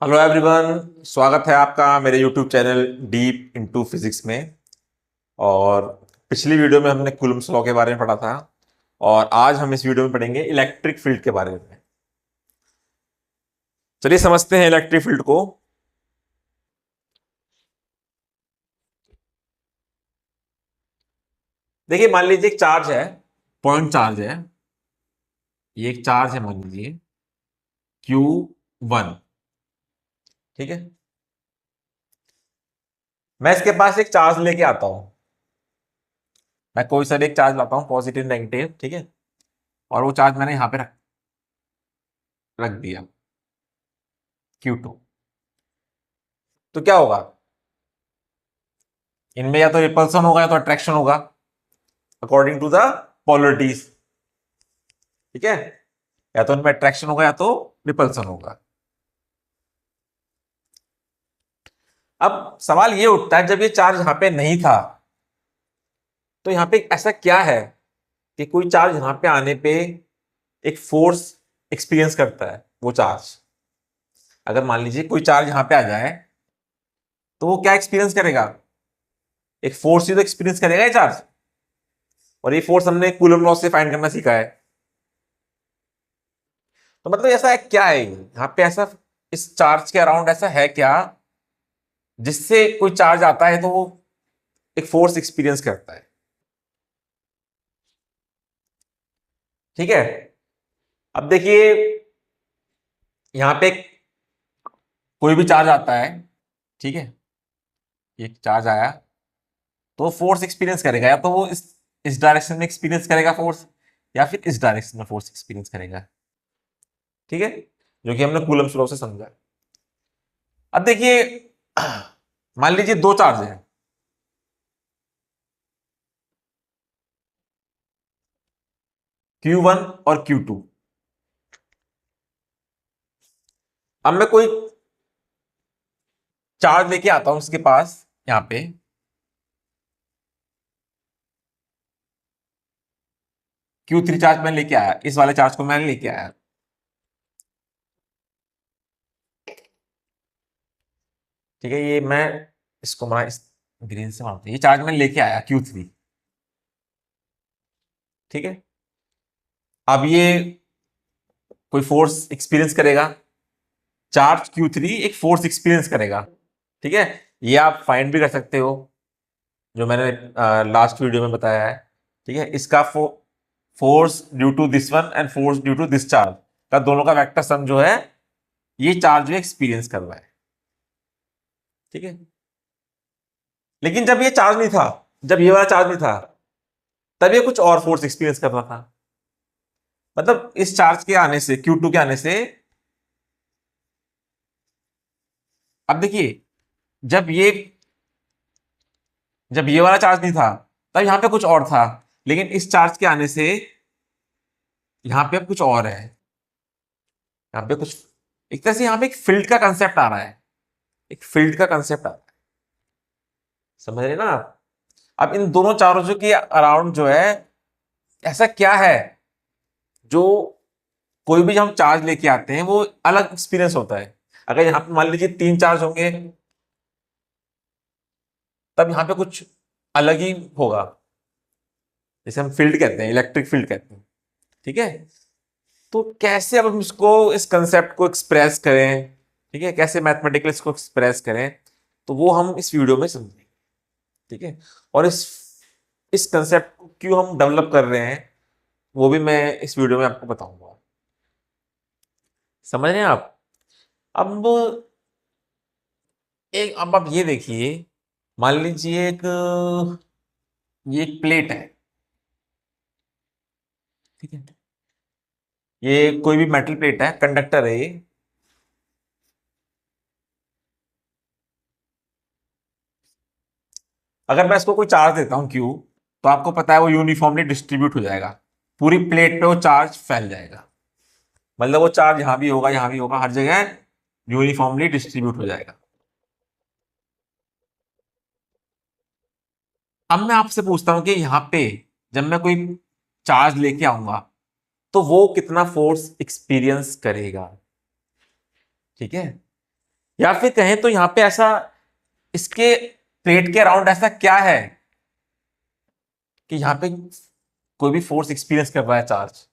Hello everyone, स्वागत है आपका मेरे YouTube channel deep into physics में। और पिछली वीडियो में हमने कूलम्ब्स लॉ के बारे में पढ़ा था और आज हम इस वीडियो में पढ़ेंगे इलेक्ट्रिक फील्ड के बारे में। चलिए समझते हैं इलेक्ट्रिक फील्ड को। देखिए, मान लीजिए एक चार्ज है, पॉइंट चार्ज है। ये एक चार्ज है, मान लीजिए Q1। ठीक है, मैं इसके पास एक चार्ज लेके आता हूं। मैं कोई सा भी एक चार्ज लाता हूं, पॉजिटिव नेगेटिव, ठीक है। और वो चार्ज मैंने यहां पे रख दिया, Q2। तो क्या होगा, इनमें या तो रिपल्सन होगा या तो अट्रैक्शन होगा, अकॉर्डिंग टू द पोलरिटीज। ठीक है, या तो इनमें अट्रैक्शन होगा या तो रिपल्सन होगा। अब सवाल ये उठता है, जब ये चार्ज यहां पे नहीं था तो यहां पे ऐसा क्या है कि कोई चार्ज यहां पे आने पे एक फोर्स एक्सपीरियंस करता है। वो चार्ज, अगर मान लीजिए कोई चार्ज यहां पे आ जाए तो वो क्या एक्सपीरियंस करेगा, एक फोर्स ही तो एक्सपीरियंस करेगा ये चार्ज। और ये फोर्स हमने कूलम लॉ से फाइंड करना सीखा है। तो मतलब ऐसा है क्या है यहां पे, ऐसा इस चार्ज के अराउंड ऐसा है क्या जिससे कोई चार्ज आता है तो वो एक फोर्स एक्सपीरियंस करता है। ठीक है, अब देखिए यहां पे कोई भी चार्ज आता है, ठीक है, एक चार्ज आया तो फोर्स एक्सपीरियंस करेगा, या तो वो इस डायरेक्शन में एक्सपीरियंस करेगा फोर्स, या फिर इस डायरेक्शन में फोर्स एक्सपीरियंस करेगा। ठीक है, जो कि हमने कूलम्स लॉ से समझा। अब देखिए मान लीजिए दो चार्ज हैं, Q1 और Q2। अब मैं कोई चार्ज लेके आता हूं उसके पास, यहां पे Q3 चार्ज मैंने लेके आया, इस वाले चार्ज को मैंने लेके आया। ठीक है, ये मैं इसको मैं इस ग्रीन से मानता हूं, ये चार्ज मैंने लेके आया Q3। ठीक है, अब ये कोई फोर्स एक्सपीरियंस करेगा, चार्ज Q3 एक फोर्स एक्सपीरियंस करेगा। ठीक है, ये आप फाइंड भी कर सकते हो, जो मैंने लास्ट वीडियो में बताया है। ठीक है, इसका force due to this one and force due to this charge का दोनों का वेक्टर सम जो है, ये चार्ज जो एक्सपीरियंस कर रहा है। ठीक है, लेकिन जब ये चार्ज नहीं था, जब ये वाला चार्ज नहीं था, तब ये कुछ और फोर्स एक्सपीरियंस कर रहा था। मतलब इस चार्ज के आने से, Q2 के आने से, अब देखिए जब ये जब ये वाला चार्ज नहीं था तब यहां पे कुछ और था, लेकिन इस चार्ज के आने से यहां पे अब कुछ और है। यहां पे कुछ, एक तरह से यहां पे एक फील्ड का कंसेप्ट आ रहा है, एक फील्ड का कंसेप्ट आ रहा है। समझ रहे ना आप। अब इन दोनों चार्जों के अराउंड जो है, ऐसा क्या है जो कोई भी हम चार्ज लेके आते हैं वो अलग एक्सपीरियंस होता है। अगर यहां पे मान लीजिए तीन चार्ज होंगे तब यहां पे कुछ अलग ही होगा, जैसे हम फील्ड कहते हैं, इलेक्ट्रिक फील्ड कहते हैं। ठीक है, तो कैसे अब हम इसको, इस कंसेप्ट को एक्सप्रेस करें, ठीक है, कैसे मैथमेटिकली इसको एक्सप्रेस करें, तो वो हम इस वीडियो में समझेंगे। ठीक है, और इस कंसेप्ट को क्यों हम डेवलप कर रहे हैं वो भी मैं इस वीडियो में आपको बताऊंगा। समझ रहे हैं आप। अब अब आप ये देखिए, मान लीजिए ये एक प्लेट है। ठीक है, ये कोई भी मेटल प्लेट है, कंडक्टर है ये। अगर मैं इसको कोई चार्ज देता हूं Q, तो आपको पता है वो यूनिफॉर्मली डिस्ट्रीब्यूट हो जाएगा, पूरी प्लेट पे वो चार्ज फैल जाएगा। मतलब वो चार्ज यहां भी होगा, यहां भी होगा, हर जगह यूनिफॉर्मली डिस्ट्रीब्यूट हो जाएगा। अब मैं आपसे पूछता हूं कि यहां पे जब मैं कोई चार्ज लेके आऊंगा तो वो कितना फोर्स एक्सपीरियंस करेगा। ठीक है, या फिर कहें तो यहां पे ऐसा, इसके प्लेट के अराउंड ऐसा क्या है कि यहां पे कोई भी फोर्स एक्सपीरियंस कर रहा है चार्ज।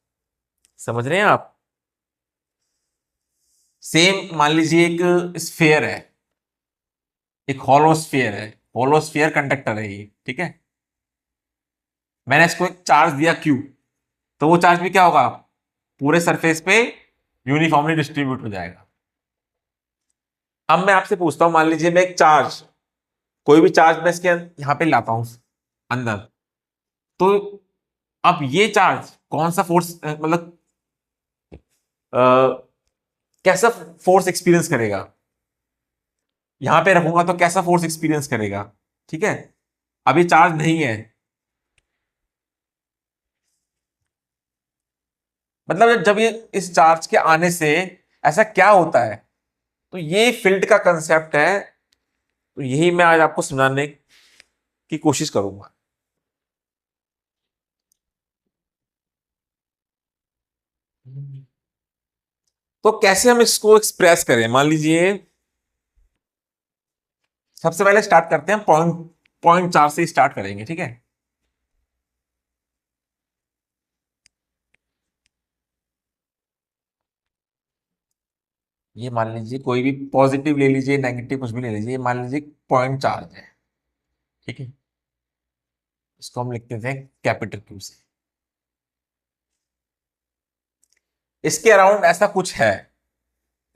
समझ रहे हैं आप? सेम मान लीजिए एक स्फीयर है, एक हॉलो स्फीयर है, हॉलो स्फीयर कंडक्टर है ये, ठीक है। मैंने इसको एक चार्ज दिया क्यू, तो वो चार्ज भी क्या होगा, पूरे सरफेस पे यूनिफॉर्मली डिस्ट्रीब्यूट हो जाएगा। अब मैं आपसे पूछता हूं, मान लीजिए मैं एक चार्ज, कोई भी चार्ज मैं इसके यहां पे लाता हूं अंदर, तो अब ये चार्ज कौन सा फोर्स, मतलब कैसा फोर्स एक्सपीरियंस करेगा, यहां पे रखूंगा तो कैसा फोर्स एक्सपीरियंस करेगा, ठीक है। अब ये चार्ज नहीं है, मतलब जब ये इस चार्ज के आने से ऐसा क्या होता है, तो ये फील्ड का कंसेप्ट है। तो यही मैं आज आपको समझाने की कोशिश करूंगा। तो कैसे हम इसको एक्सप्रेस करें, मान लीजिए सबसे पहले स्टार्ट करते हैं पॉइंट, पॉइंट चार से स्टार्ट करेंगे, ठीक है। ये मान लीजिए कोई भी पॉजिटिव ले लीजिए, नेगेटिव कुछ भी ले लीजिए, मान लीजिए पॉइंट चार्ज है, ठीक है। इसको हम लिखते थे कैपिटल क्यू से। इसके अराउंड ऐसा कुछ है,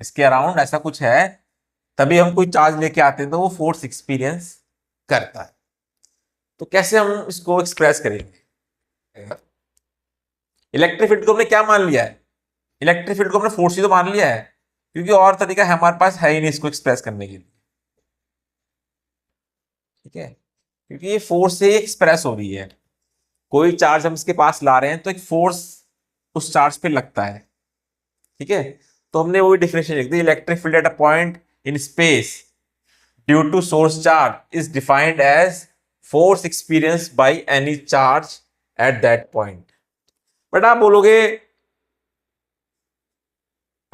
इसके अराउंड ऐसा कुछ है, तभी हम कोई चार्ज लेके आते हैं तो वो फोर्स एक्सपीरियंस करता है। तो कैसे हम इसको एक्सप्रेस करेंगे, इलेक्ट्रिक फील्ड को हमने क्या मान लिया है, इलेक्ट्रिक फील्ड को हमने फोर्स ही तो मान लिया है, क्योंकि और तरीका हमारे पास है ही नहीं इसको एक्सप्रेस करने के लिए, ठीक है। क्योंकि ये फोर्स से एक्सप्रेस हो रही है, कोई चार्ज हम इसके पास ला रहे हैं तो एक फोर्स उस चार्ज पे लगता है, ठीक है। तो हमने वही डेफिनेशन लिख दी, electric field at a point in space due to source charge is defined as force experience by any charge at that point. But आप बोलोगे,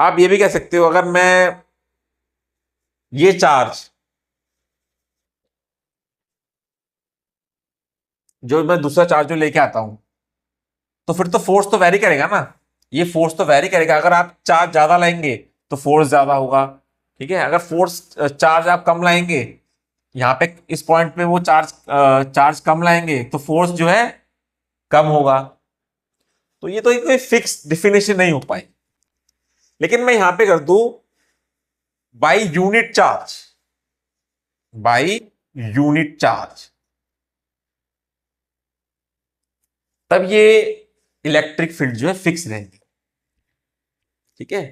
आप ये भी कह सकते हो, अगर मैं ये चार्ज, जो मैं दूसरा चार्ज जो लेके आता हूं, तो फिर तो फोर्स तो वेरी करेगा ना, ये फोर्स तो वेरी करेगा। अगर आप चार्ज ज्यादा लाएंगे तो फोर्स ज्यादा होगा, ठीक है। अगर फोर्स चार्ज आप कम लाएंगे, यहाँ पे इस पॉइंट पे वो चार्ज चार्ज कम लाएंगे तो फोर्स जो है कम होगा। तो ये तो एक कोई फिक्स डिफिनेशन नहीं हो पाई। लेकिन मैं यहां पे कर दूं by unit charge, by unit charge, तब ये इलेक्ट्रिक फील्ड जो है फिक्स रहेगी, ठीक है।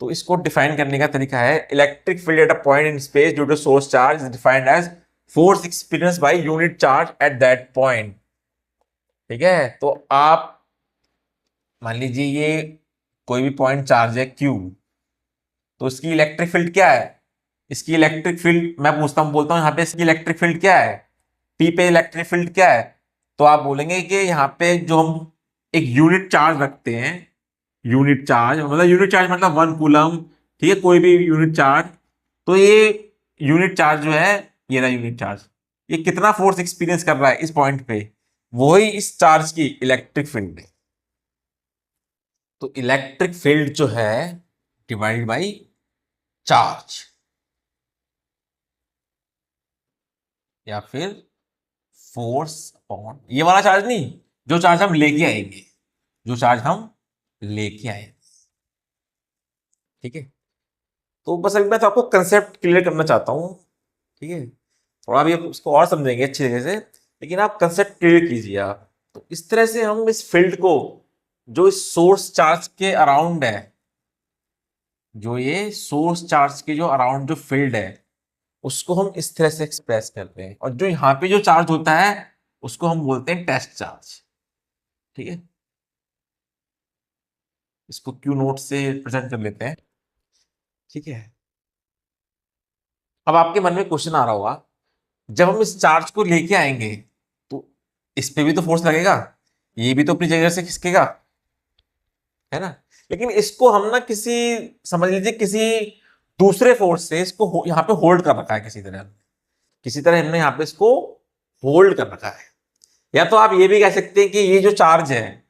तो इसको डिफाइन करने का तरीका है, electric field at a point in space due to source charge is defined as force experience by unit charge at that point, ठीक है। तो आप मान लीजिए ये कोई भी पॉइंट चार्ज है क्यू, तो इसकी इलेक्ट्रिक फील्ड क्या है, इसकी इलेक्ट्रिक फील्ड मैं पूछता हूं, बोलता हूं यहां पे इसकी इलेक्ट्रिक फील्ड क्या है, पी पे इलेक्ट्रिक फील्ड क्या है, तो आप बोलेंगे कि यहाँ पे जो हम एक यूनिट चार्ज रखते हैं, यूनिट चार्ज मतलब, यूनिट चार्ज मतलब 1 कूलम, ठीक है, कोई भी यूनिट चार्ज, तो ये यूनिट चार्ज जो है, ये रहा यूनिट चार्ज, ये कितना फोर्स एक्सपीरियंस कर रहा है इस पॉइंट पे, वही इस चार्ज की इलेक्ट्रिक फील्ड है। तो इलेक्ट्रिक फील्ड जो है डिवाइड बाई चार्ज, या फिर फोर्स अपॉन ये वाला चार्ज नहीं, जो चार्ज हम लेके आएंगे, जो चार्ज हम लेके आए, ठीक है। तो बस अभी मैं तो आपको कंसेप्ट क्लियर करना चाहता हूं, ठीक है। थोड़ा भी उसको और समझेंगे अच्छी तरीके से, लेकिन आप कंसेप्ट क्लियर कीजिए आप। तो इस तरह से हम इस फील्ड को, जो इस सोर्स चार्ज के अराउंड है, जो ये सोर्स चार्ज के जो अराउंड जो फील्ड है, उसको हम इस तरह से एक्सप्रेस करते हैं। और जो यहाँ पे जो चार्ज होता है उसको हम बोलते हैं टेस्ट चार्ज, ठीक है। इसको क्यू नोट से प्रेजेंट कर लेते हैं, ठीक है। अब आपके मन में क्वेश्चन आ रहा होगा, जब हम इस चार्ज को लेके आएंगे तो इस पे भी तो फोर्स लगेगा, ये भी तो अपनी जगह से खिसकेगा, है ना। लेकिन इसको हम ना किसी, समझ लीजिए किसी दूसरे फोर्स से इसको यहाँ पे होल्ड कर रखा है, किसी तरह हमने यहाँ पे इसको होल्ड कर रखा है। या तो आप ये भी कह सकते हैं कि ये जो चार्ज है,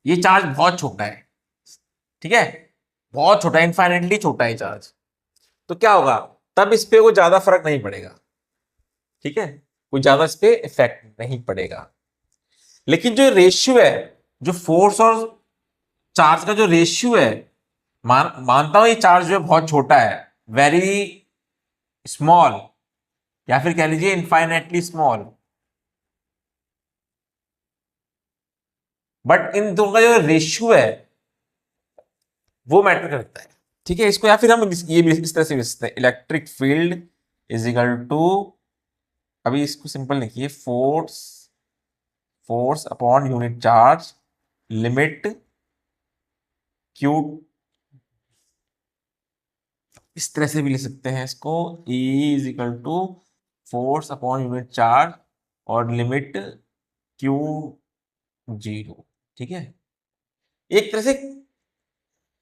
ये चार्ज बहुत छोटा है, ठीक है, बहुत छोटा, इनफाइनाइटली छोटा है चार्ज। तो क्या होगा, तब इस पे कोई ज्यादा फर्क नहीं पड़ेगा, ठीक है, कोई ज्यादा इस पे इफेक्ट नहीं पड़ेगा। लेकिन जो रेशियो है, जो फोर्स और चार्ज का जो रेशियो है, मानता हूं ये चार्ज जो है बहुत छोटा है, वेरी स्मॉल, या फिर कह लीजिए इनफाइनाइटली स्मॉल, बट इन दोनों का जो रेशियो है वो मैटर करता है, ठीक है। इसको या फिर हम ये भी इस तरह से लिख सकते हैं, electric field is equal to, अभी इसको सिंपल लिखिए, force upon unit charge limit Q, इस तरह से भी लिख सकते हैं इसको, E is equal to force upon unit charge और लिमिट क्यू 0, ठीक है। एक तरह से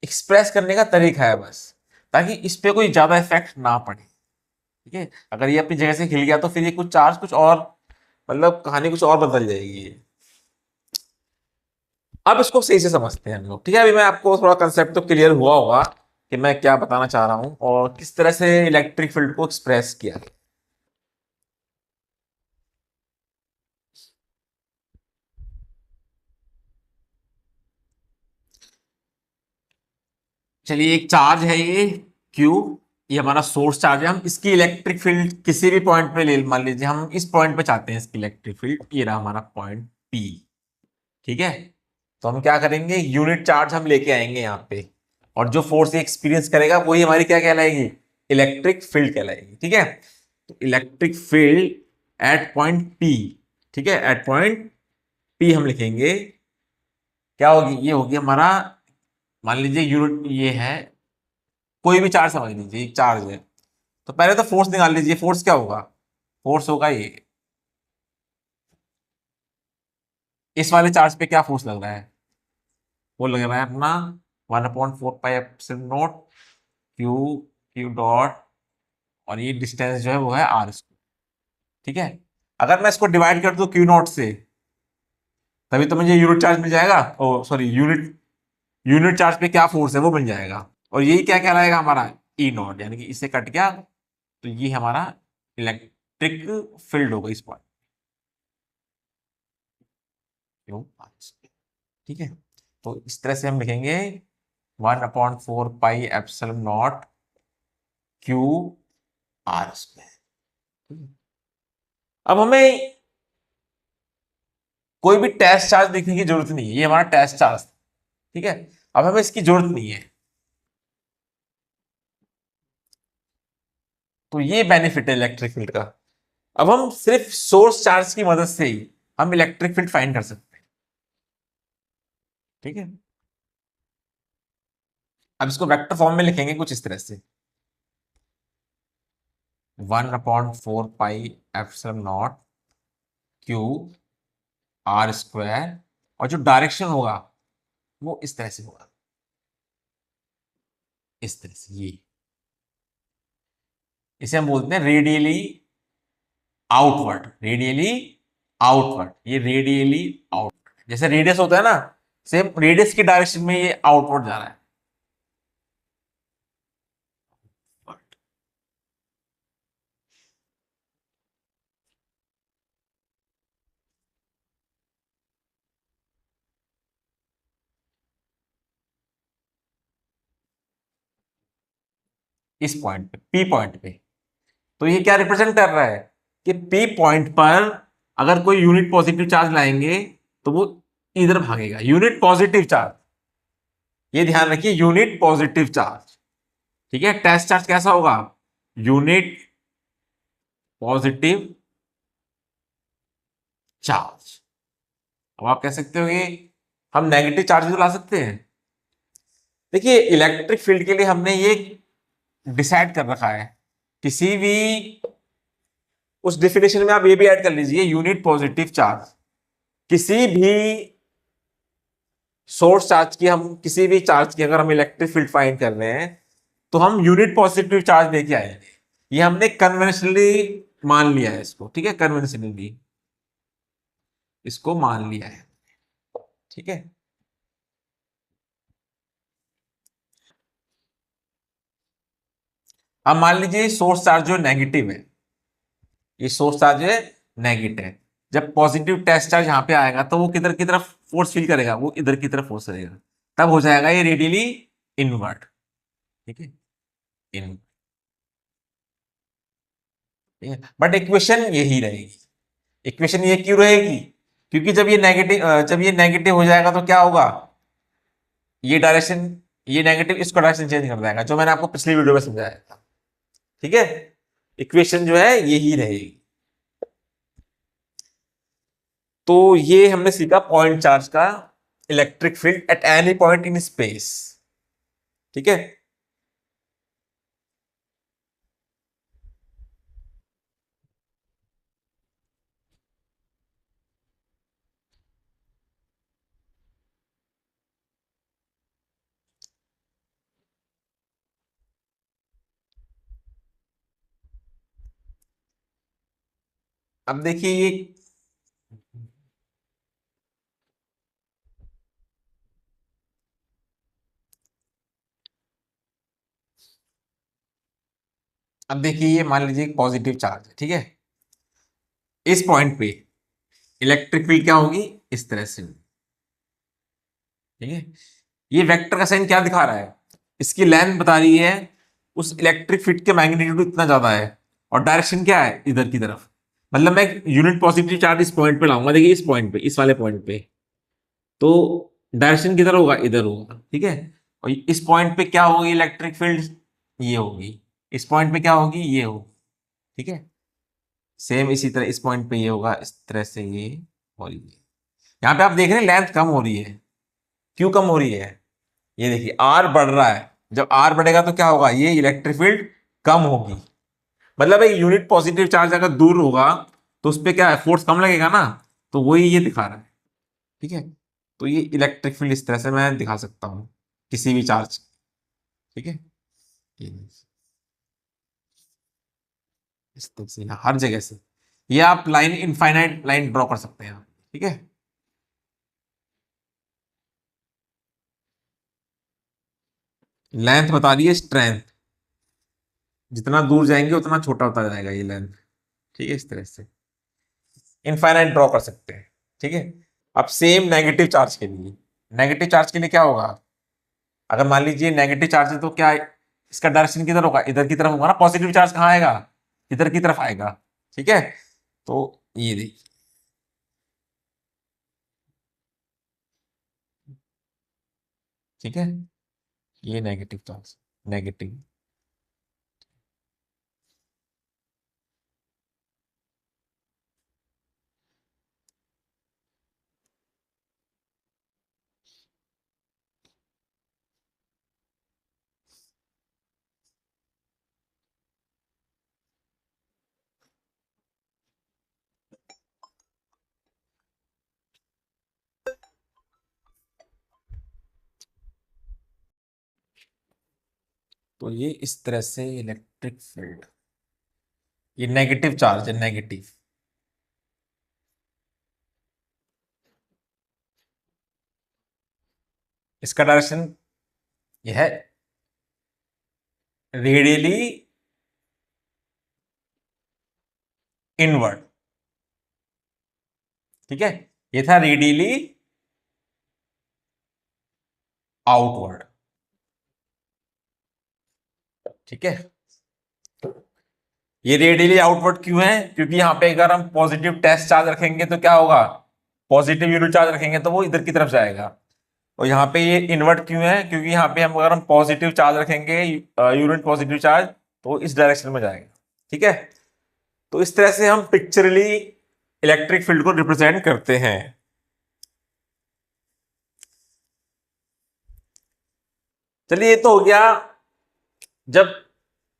एक्सप्रेस करने का तरीका है बस, ताकि इस पे कोई ज्यादा इफेक्ट ना पड़े, ठीक है। अगर ये अपनी जगह से हिल गया तो फिर ये कुछ चार्ज कुछ और, मतलब कहानी कुछ और बदल जाएगी ये। अब इसको सही से समझते हैं हम लोग, ठीक है। अभी मैं आपको थोड़ा कंसेप्ट तो क्लियर हुआ होगा कि मैं क्या बताना चाह रहा हूं और किस तरह से इलेक्ट्रिक फील्ड को एक्सप्रेस किया। चलिए, एक चार्ज है ये Q, ये हमारा सोर्स चार्ज है। हम इसकी इलेक्ट्रिक फील्ड किसी भी पॉइंट पे ले, मान लीजिए हम इस पॉइंट पे चाहते हैं इसकी इलेक्ट्रिक फील्ड, ये रहा हमारा पॉइंट P, ठीक है। तो हम क्या करेंगे, यूनिट चार्ज हम लेके आएंगे यहाँ पे, और जो फोर्स एक्सपीरियंस करेगा वही हमारी क्या कहलाएगी, इलेक्ट्रिक फील्ड कहलाएगी, ठीक है। तो electric field eight point P, ठीक है, एट पॉइंट P हम लिखेंगे, क्या होगी, ये होगी हमारा, मान लीजिए यूनिट ये है, कोई भी चार्ज समझ लीजिए, एक चार्ज है, तो पहले तो फोर्स निकाल लीजिए। फोर्स क्या होगा, फोर्स होगा ये, इस वाले चार्ज पे क्या फोर्स लग रहा है, वो लग रहा है अपना 1/4 pi epsilon not Q, Q dot, और ये डिस्टेंस जो है वो है r², ठीक है। अगर मैं इसको डिवाइड कर दूं क्यू नॉट से, तभी तो मुझे यूनिट चार्ज मिल जाएगा, ओ सॉरी, यूनिट चार्ज पे क्या फोर्स है वो मिल जाएगा, और यही क्या कहलाएगा हमारा E0, यानी कि इससे कट गया, तो ये हमारा इलेक्ट्रिक फील्ड होगा इस पॉइंट, ठीक है। तो इस तरह से हम लिखेंगे 1/4 pi epsilon not Q r²। अब हमें कोई भी टेस्ट चार्ज लिखने की जरूरत नहीं है, ये हमारा टेस्ट चार्ज, ठीक है। अब हमें इसकी जरूरत नहीं है, तो ये बेनिफिट है इलेक्ट्रिक फील्ड का। अब हम सिर्फ सोर्स चार्ज की मदद से ही हम इलेक्ट्रिक फील्ड फाइंड कर सकते हैं, ठीक है। अब इसको वेक्टर फॉर्म में लिखेंगे कुछ इस तरह से, 1/4 pi epsilon not Q r², और जो डायरेक्शन होगा वो इस तरह से होगा, इस तरह से, ये इसे हम बोलते हैं रेडियली आउटवर्ड, रेडियली आउटवर्ड, ये रेडियली आउटवर्ड, जैसे रेडियस होता है ना, सेम रेडियस की डायरेक्शन में ये आउटवर्ड जा रहा है। इस पॉइंट पे, P पॉइंट पे, तो ये क्या रिप्रेजेंट कर रहा है कि P पॉइंट पर अगर कोई यूनिट पॉजिटिव चार्ज लाएंगे तो वो इधर भागेगा, यूनिट पॉजिटिव चार्ज, ये ध्यान रखिए, यूनिट पॉजिटिव चार्ज, ठीक है। टेस्ट चार्ज कैसा होगा, यूनिट पॉजिटिव चार्ज। अब आप कह सकते हो कि हम नेगेटिव चार्ज भी तो ला सकते हैं। देखिए, इलेक्ट्रिक फील्ड के लिए हमने ये डिसाइड कर रखा है, किसी भी, उस डेफिनेशन में आप ये भी ऐड कर लीजिए, यूनिट पॉजिटिव चार्ज, किसी भी सोर्स चार्ज की, हम किसी भी चार्ज की अगर हम इलेक्ट्रिक फील्ड फाइंड कर रहे हैं, तो हम यूनिट पॉजिटिव चार्ज लेके आएंगे। ये हमने कन्वेंशनली मान लिया है इसको, ठीक है, कन्वेंशनली इसको मान लिया है, ठीक है। अब मान लीजिए सोर्स चार्ज जो नेगेटिव है, ये सोर्स चार्ज है नेगेटिव है। जब पॉजिटिव टेस्ट चार्ज यहां पे आएगा तो वो किधर की तरफ फोर्स फील करेगा, वो इधर की तरफ फोर्स करेगा, तब हो जाएगा ये रेडियली इनवर्ट, ठीक है, इन, ठीक है। बट इक्वेशन यही रहेगी। इक्वेशन ये क्यों रहेगी? क्योंकि जब ये नेगेटिव हो जाएगा तो क्या होगा, ये डायरेक्शन, ये नेगेटिव इसको डायरेक्शन चेंज कर देगा, जो मैंने आपको पिछली वीडियो में समझाया था, ठीक है। इक्वेशन जो है यही रहेगी। तो ये हमने सीखा पॉइंट चार्ज का electric field at any point in space, ठीक है। अब देखिए ये, अब देखिए ये मान लीजिए पॉजिटिव चार्ज है, ठीक है। इस पॉइंट पे इलेक्ट्रिक फील्ड क्या होगी, इस तरह से, ठीक है। ये वेक्टर का साइन क्या दिखा रहा है, इसकी लेंथ बता रही है उस इलेक्ट्रिक फील्ड के मैग्नीट्यूड इतना ज्यादा है, और डायरेक्शन क्या है, इधर की तरफ। मतलब मैं यूनिट पॉजिटिव चार्ज इस पॉइंट पे लाऊंगा, देखिए इस पॉइंट पे, इस वाले पॉइंट पे, तो डायरेक्शन किधर होगा, इधर होगा, ठीक है। और इस पॉइंट पे क्या होगी इलेक्ट्रिक फील्ड, ये होगी। इस पॉइंट पे क्या होगी, ये होगी, ठीक है। सेम इसी तरह इस पॉइंट पे ये होगा, इस तरह से ये हो रही है। यहाँ पे आप देख रहे हैं लेंथ कम हो रही है, क्यों कम हो रही है, ये देखिए आर बढ़ रहा है। जब आर बढ़ेगा तो क्या होगा, ये इलेक्ट्रिक फील्ड कम होगी। मतलब एक यूनिट पॉजिटिव चार्ज अगर दूर होगा तो उस पर क्या है, फोर्स कम लगेगा ना, तो वही ये दिखा रहा है, ठीक है। तो ये इलेक्ट्रिक फील्ड इस तरह से मैं दिखा सकता हूं किसी भी चार्ज, ठीक है। ये इस तरह से हर जगह से ये आप लाइन, इनफाइनाइट लाइन ड्रॉ कर सकते हैं, ठीक है। लेंथ बता रही है स्ट्रेंथ, जितना दूर जाएंगे उतना छोटा होता जाएगा ये लेंथ, ठीक है। इस तरह से इनफाइनाइट ड्रॉ कर सकते हैं, ठीक है। अब सेम नेगेटिव चार्ज के लिए, नेगेटिव चार्ज के लिए क्या होगा, अगर मान लीजिए नेगेटिव चार्ज है तो क्या इसका डायरेक्शन किधर होगा, इधर की तरफ होगा ना। पॉजिटिव चार्ज कहाँ आएगा, इधर की तरफ आएगा, ठीक है। तो ये देखिए, ठीक है, ये नेगेटिव चार्ज, नेगेटिव, तो ये इस तरह से इलेक्ट्रिक फील्ड, ये नेगेटिव चार्ज है, नेगेटिव। इसका डायरेक्शन यह है रेडियली इनवर्ड, ठीक है। ये था रेडियली आउटवर्ड, ठीक है। ये रेडियली आउटवर्ड क्यों है, क्योंकि यहां पे अगर हम पॉजिटिव टेस्ट चार्ज रखेंगे तो क्या होगा, पॉजिटिव यूनिट चार्ज रखेंगे तो वो इधर की तरफ जाएगा। और यहाँ पे ये इन्वर्ट क्यों है, क्योंकि यहाँ पे हम अगर हम पॉजिटिव चार्ज रखेंगे, यूनिट पॉजिटिव चार्ज, तो इस डायरेक्शन में जाएगा, ठीक है। तो इस तरह से हम पिक्चरली इलेक्ट्रिक फील्ड को रिप्रेजेंट करते हैं। चलिए ये तो हो गया जब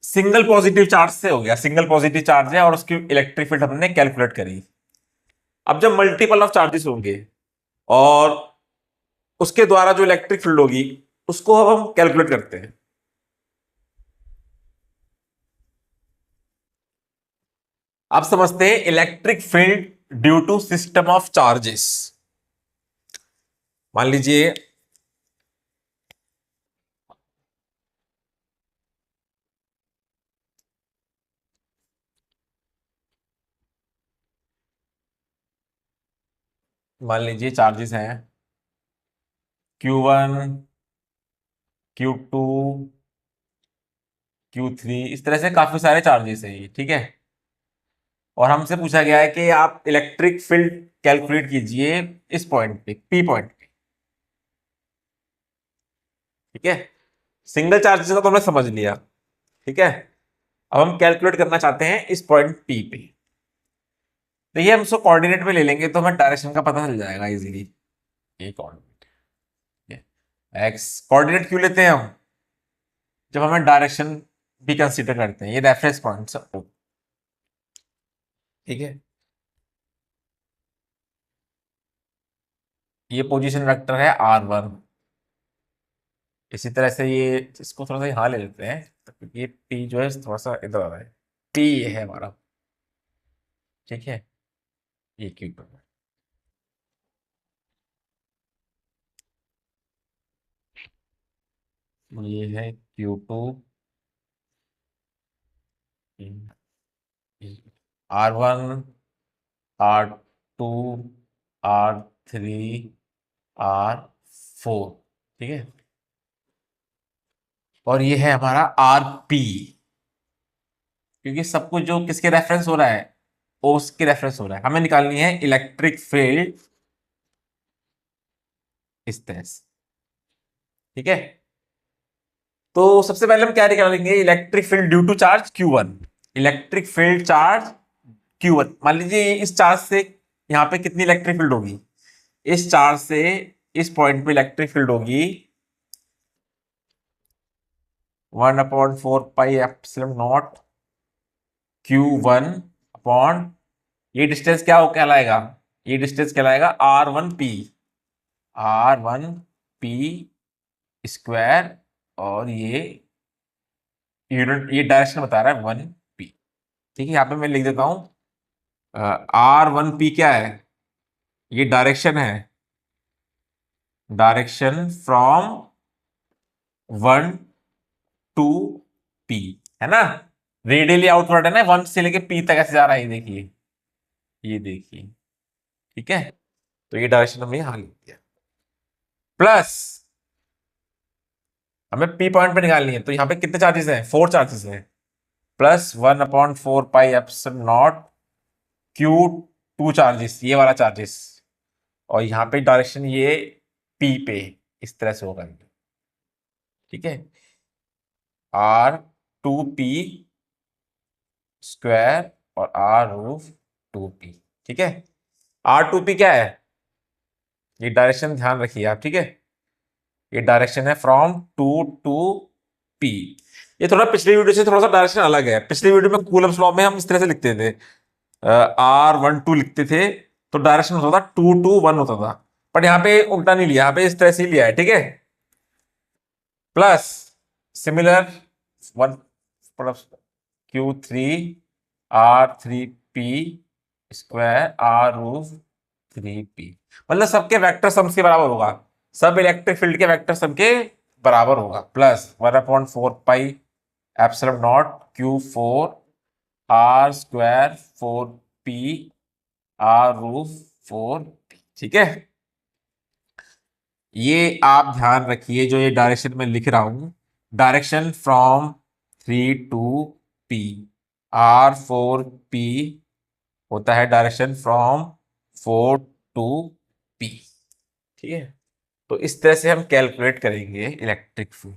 सिंगल पॉजिटिव चार्ज से, हो गया सिंगल पॉजिटिव चार्ज है और उसकी इलेक्ट्रिक फील्ड हमने कैलकुलेट करी। अब जब मल्टीपल ऑफ चार्जेस होंगे और उसके द्वारा जो इलेक्ट्रिक फील्ड होगी उसको अब हम कैलकुलेट करते हैं। अब समझते हैं electric field due to system of charges. मान लीजिए चार्जेस हैं Q1, Q2, Q3, इस तरह से काफी सारे चार्जेस हैं ये, ठीक है। और हमसे पूछा गया है कि आप इलेक्ट्रिक फील्ड कैलकुलेट कीजिए इस पॉइंट पे, P पॉइंट पे, ठीक है। सिंगल चार्जेस का तो हमने समझ लिया, ठीक है। अब हम कैलकुलेट करना चाहते हैं इस पॉइंट P पे। तो ये हम उसको कोऑर्डिनेट में ले लेंगे तो हमें डायरेक्शन का पता चल जाएगा इजीली। ये कोऑर्डिनेट एक्स कोऑर्डिनेट क्यों लेते हैं हम? जब हमें डायरेक्शन भी कंसीडर करते हैं, ये रेफरेंस पॉइंट सब, ठीक है। ये पोजीशन वेक्टर है R1। इसी तरह से ये इसको थोड़ा सा यहाँ ले लेते हैं क्योंकि ये P जो है थोड़ा सा इधर आ रहा है। P ये है हमारा, ठीक है। ये Q पर ये है Q2, R1, R2, R3, R4, ठीक है। और ये है हमारा RP, क्योंकि सब कुछ जो किसके रेफरेंस हो रहा है, ओस के रेफरेंस हो रहा है। हमें निकालनी है इलेक्ट्रिक फील्ड इस तरह से, ठीक है। तो सबसे पहले हम क्या निकालेंगे, electric field due to charge Q1। Electric field charge Q1, मान लीजिए इस चार्ज से यहां पे कितनी इलेक्ट्रिक फील्ड होगी, इस चार्ज से इस पॉइंट पे इलेक्ट्रिक फील्ड होगी 1/4 pi epsilon not Q1 upon, ये डिस्टेंस क्या हो कहलाएगा, ये डिस्टेंस कहलाएगा R1P, R1P स्क्वायर। और ये यूनिट, ये डायरेक्शन बता रहा है 1P, ठीक है। यहां पे मैं लिख देता हूं R1P क्या है, ये डायरेक्शन है, डायरेक्शन फ्रॉम 1 to P, है ना। रेडियली आउटवर्ड है ना, 1 से लेके P तक ऐसे जा रहा है, ये देखिए, ये देखिए, ठीक है। तो ये डायरेक्शन हमने यहां लिख दिया। प्लस हमें P पॉइंट पे निकालनी है, तो यहां पे कितने चार्जेस हैं, 4 चार्जेस हैं। Plus 1/4 pi epsilon not Q2 charges, ये वाला चार्जेस। और यहाँ पे डायरेक्शन ये P पे इस तरह से होगा, ठीक है। R2P स्क्वायर और R√2P, ठीक है। R2P क्या है, ये डायरेक्शन ध्यान रखिए आप, ठीक है। ये डायरेक्शन है फ्रॉम 2 to P। ये थोड़ा पिछली वीडियो से थोड़ा सा डायरेक्शन अलग है। पिछली वीडियो में कूलम्स लॉ में हम इस तरह से लिखते थे, R12 लिखते थे, तो डायरेक्शन होता था 2 to 1 होता था। बट यहाँ पे उल्टा नहीं लिया, यहाँ पे इस तरह से लिया है, ठीक है। Plus similar 1+Q3 R3P square R√3P, मतलब सबके वेक्टर सम्स के बराबर होगा, सब इलेक्ट्रिक फील्ड के वेक्टर सम के बराबर होगा। Plus 1/4 pi epsilon not Q4 R²4P R√4P, ठीक है। ये आप ध्यान रखिए, जो ये डायरेक्शन में लिख रहा हूं, direction from 3 to P, R4P होता है डायरेक्शन फ्रॉम 4 to P, ठीक है। तो इस तरह से हम कैलकुलेट करेंगे इलेक्ट्रिक फील्ड।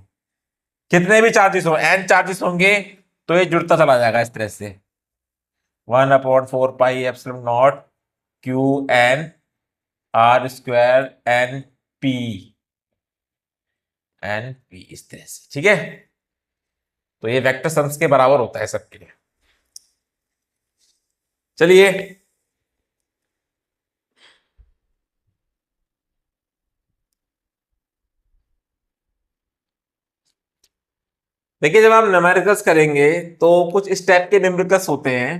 कितने भी चार्जेस हो, n चार्जेस होंगे तो ये जुड़ता चला जाएगा इस तरह से, 1/4 पाई एप्सिलॉन नॉट Q(n)R²(n)P इस तरह से, ठीक है। तो ये वेक्टर सम्स के बराबर होता है सबके लिए। चलिए देखिए, जब आप न्यूमेरिकल्स करेंगे तो कुछ इस टाइप के न्यूमेरिकल्स होते हैं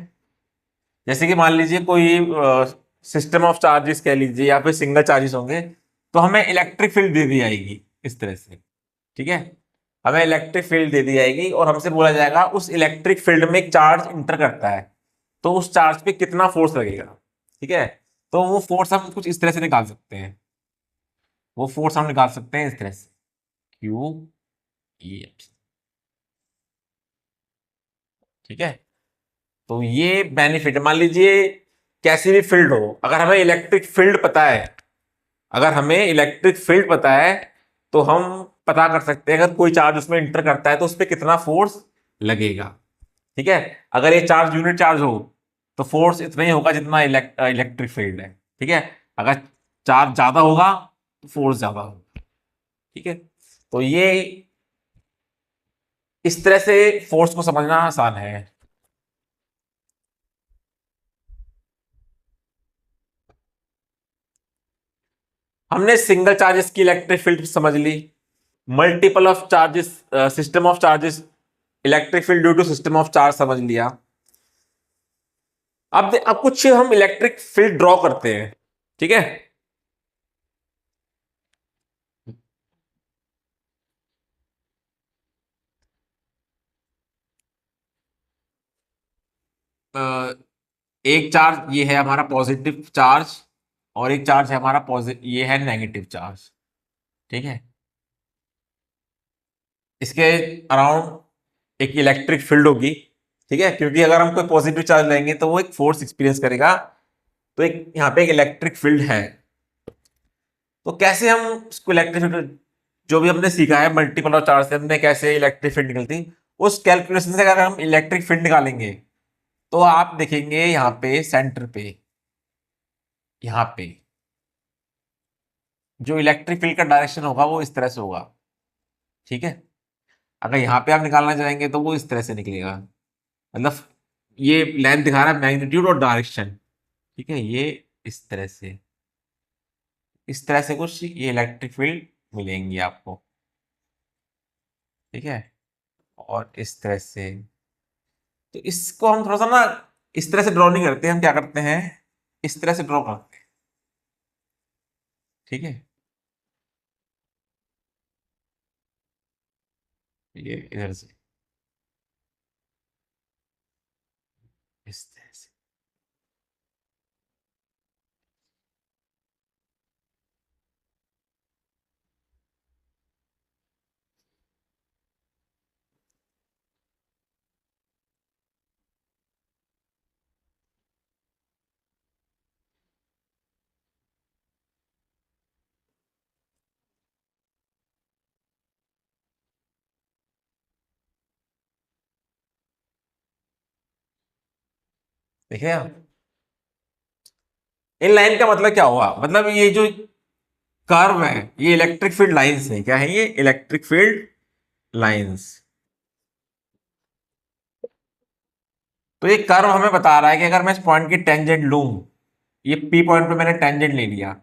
जैसे कि मान लीजिए कोई सिस्टम ऑफ चार्जेस कह लीजिए या फिर सिंगल चार्जेस होंगे, तो हमें इलेक्ट्रिक फील्ड दे दी जाएगी इस तरह से। ठीक है, हमें इलेक्ट्रिक फील्ड दे दी जाएगी और हमसे बोला जाएगा उस इलेक्ट्रिक फील्ड में एक चार्ज इंटर करता है, तो उस चार्ज पे कितना फोर्स लगेगा। ठीक है, तो वो फोर्स हम कुछ इस तरह से निकाल सकते हैं, वो फोर्स हम निकाल सकते हैं इस तरह से, क्यू ई एफ। ठीक है, तो ये बेनिफिट है। मान लीजिए कैसी भी फील्ड हो, अगर हमें इलेक्ट्रिक फील्ड पता है, अगर हमें इलेक्ट्रिक फील्ड पता है, तो हम पता कर सकते हैं अगर कोई चार्ज उसमें इंटर करता है तो उस पर कितना फोर्स लगेगा। ठीक है, अगर ये चार्ज यूनिट चार्ज हो तो फोर्स इतना ही होगा जितना इलेक्ट्रिक फील्ड है। ठीक है, अगर चार्ज ज्यादा होगा तो फोर्स ज्यादा होगा। ठीक है, तो ये इस तरह से फोर्स को समझना आसान है। हमने सिंगल चार्जेस की इलेक्ट्रिक फील्ड समझ ली, multiple of charges, system of charges, electric field due to system of charge समझ लिया। अब कुछ हम इलेक्ट्रिक फील्ड ड्रॉ करते हैं। ठीक है, अ, एक चार्ज ये है हमारा पॉजिटिव चार्ज, और एक चार्ज है हमारा पॉजिटिव, ये है नेगेटिव चार्ज। ठीक है, इसके अराउंड एक इलेक्ट्रिक फील्ड होगी। ठीक है, क्योंकि अगर हम कोई पॉजिटिव चार्ज लेंगे तो वो एक फोर्स एक्सपीरियंस करेगा, तो एक यहाँ पे एक इलेक्ट्रिक फील्ड है। तो कैसे हम इसको इलेक्ट्रिक फील्ड, जो भी हमने सीखा है मल्टीपल ऑफ चार्ज से हमने कैसे इलेक्ट्रिक फील्ड निकलती, उस कैलकुलेशन से अगर हम इलेक्ट्रिक फील्ड निकालेंगे, तो आप देखेंगे यहाँ पे सेंटर पे, यहाँ पे जो इलेक्ट्रिक फील्ड का डायरेक्शन होगा वो इस तरह से होगा। ठीक है, अगर यहाँ पे आप निकालना चाहेंगे तो वो इस तरह से निकलेगा, मतलब ये लाइन दिखा रहा है मैग्नीट्यूड और डायरेक्शन। ठीक है, ये इस तरह से, इस तरह से कुछ ये इलेक्ट्रिक फील्ड मिलेंगी आपको। ठीक है, और इस तरह से, तो इसको हम थोड़ा सा ना इस तरह से ड्रॉ नहीं करते, हम क्या करते हैं इस तरह से ड्रॉ करते हैं। ठीक है, ये इधर से इस तरह से। देखिए आप, इन लाइन का मतलब क्या हुआ, मतलब ये जो कर्व है ये इलेक्ट्रिक फील्ड लाइंस है। क्या है ये, इलेक्ट्रिक फील्ड लाइंस। तो ये कर्व हमें बता रहा है कि अगर मैं इस पॉइंट की टेंजेंट लूं, ये पी पॉइंट पे मैंने टेंजेंट ले लिया,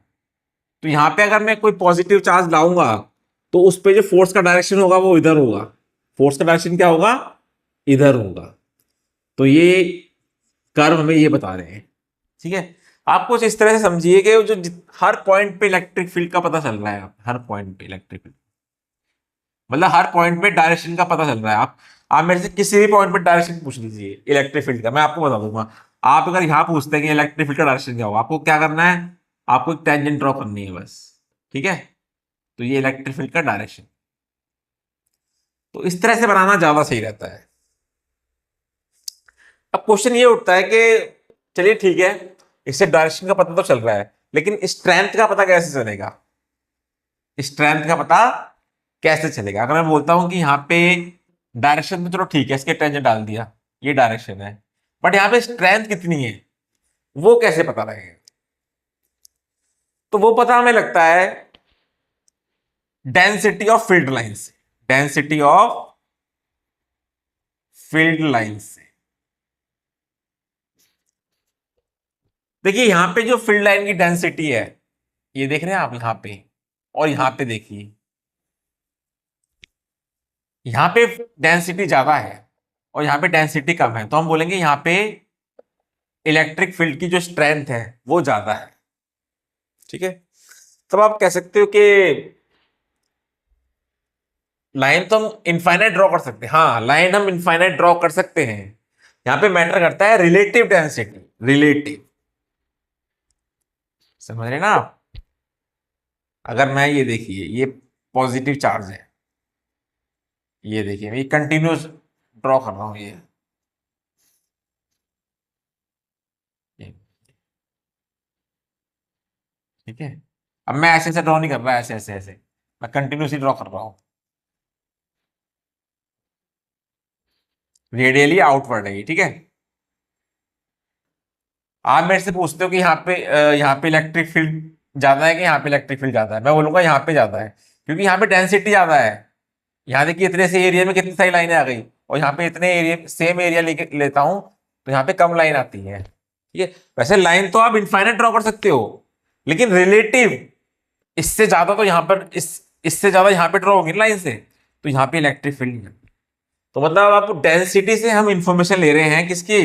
तो यहां पे अगर मैं कोई पॉजिटिव चार्ज लाऊंगा तो उस पे जो फोर्स का डायरेक्शन होगा वो इधर होगा। फोर्स का डायरेक्शन क्या होगा, इधर होगा। तो ये कर्व हमें ये बता रहे हैं। ठीक है, आप कुछ इस तरह से समझिए कि हर पॉइंट पे इलेक्ट्रिक फील्ड का पता चल रहा है, हर पॉइंट पे इलेक्ट्रिक फील्ड, मतलब हर पॉइंट पे डायरेक्शन का पता चल रहा है। आप मेरे से किसी भी पॉइंट पे डायरेक्शन पूछ लीजिए इलेक्ट्रिक फील्ड का, मैं आपको बता दूंगा। आप अगर यहाँ पूछते हैं कि इलेक्ट्रिक फील्ड का डायरेक्शन क्या होगा, आपको क्या करना है, आपको एक टेंजेंट ड्रॉ करनी है बस। ठीक है, तो ये इलेक्ट्रिक फील्ड का डायरेक्शन, तो इस तरह से बनाना ज्यादा सही रहता है। अब क्वेश्चन ये उठता है कि चलिए ठीक है, इससे डायरेक्शन का पता तो चल रहा है, लेकिन स्ट्रेंथ का पता कैसे चलेगा, स्ट्रेंथ का पता कैसे चलेगा। अगर मैं बोलता हूं कि यहाँ पे डायरेक्शन तो चलो ठीक है, इसके टेंजेंट डाल दिया, ये डायरेक्शन है, बट यहाँ पे स्ट्रेंथ कितनी है वो कैसे पता लगेगा। तो वो पता हमें लगता है डेंसिटी ऑफ फील्ड लाइन से, डेंसिटी ऑफ फील्ड लाइन से। देखिए यहां पे जो फील्ड लाइन की डेंसिटी है, ये देख रहे हैं आप यहां पे, और यहां पे देखिए, यहां पे डेंसिटी ज्यादा है और यहां पे डेंसिटी कम है, तो हम बोलेंगे यहां पे इलेक्ट्रिक फील्ड की जो स्ट्रेंथ है वो ज्यादा है। ठीक है, तब आप कह सकते हो कि लाइन तो हम इनफाइनाइट ड्रॉ कर सकते हैं। हाँ, लाइन हम इनफाइनाइट ड्रॉ कर सकते हैं। यहां पे मैटर करता है रिलेटिव डेंसिटी, रिलेटिव, समझ रहे ना आप? अगर मैं ये देखिए, ये पॉजिटिव चार्ज है, ये देखिए मैं कंटिन्यूस ड्रॉ कर रहा हूं ये, ठीक है। अब मैं ऐसे ऐसे ड्रॉ नहीं कर रहा, ऐसे ऐसे ऐसे, मैं कंटिन्यूसली ड्रॉ कर रहा हूं, रेडियली आउटवर्ड है ये, ठीक है। आप मेरे से पूछते हो कि यहाँ पे इलेक्ट्रिक फील्ड ज्यादा है कि यहाँ पे इलेक्ट्रिक फील्ड ज्यादा है, मैं बोलूंगा यहाँ पे ज्यादा है, क्योंकि यहाँ पे डेंसिटी ज्यादा है। यहाँ देखिए इतने से एरिया में कितनी सारी लाइनें आ गई, और यहाँ पे इतने एरिया सेम एरिया लेके लेता हूं तो यहाँ पे कम लाइन आती है, ठीक है। वैसे लाइन तो आप इनफाइनाइट ड्रॉ कर सकते हो, लेकिन रिलेटिव इससे ज्यादा तो यहाँ पर इससे ज्यादा यहाँ पे ड्रॉ होगी लाइन से, तो यहाँ पे इलेक्ट्रिक फील्ड है। तो मतलब आप डेंसिटी से हम इंफॉर्मेशन ले रहे हैं किसकी?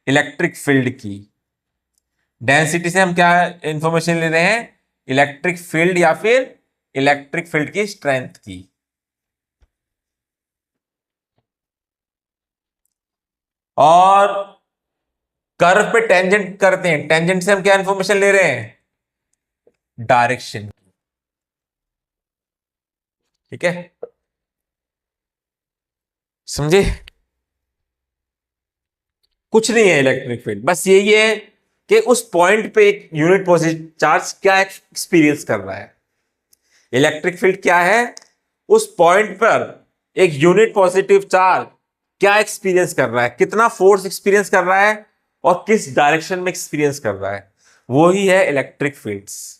इलेक्ट्रिक फील्ड की। डेंसिटी से हम क्या इंफॉर्मेशन ले रहे हैं? इलेक्ट्रिक फील्ड या फिर इलेक्ट्रिक फील्ड की स्ट्रेंथ की। और कर्व पे टेंजेंट करते हैं, टेंजेंट से हम क्या इंफॉर्मेशन ले रहे हैं? डायरेक्शन, ठीक है, समझे? कुछ नहीं है इलेक्ट्रिक फील्ड, बस यही है कि उस पॉइंट पे एक यूनिट पॉजिटिव चार्ज क्या एक्सपीरियंस कर रहा है। इलेक्ट्रिक फील्ड क्या है? उस पॉइंट पर एक यूनिट पॉजिटिव चार्ज क्या एक्सपीरियंस कर रहा है, कितना फोर्स एक्सपीरियंस कर रहा है, और किस डायरेक्शन में एक्सपीरियंस कर रहा है, वो ही है इलेक्ट्रिक फील्ड्स।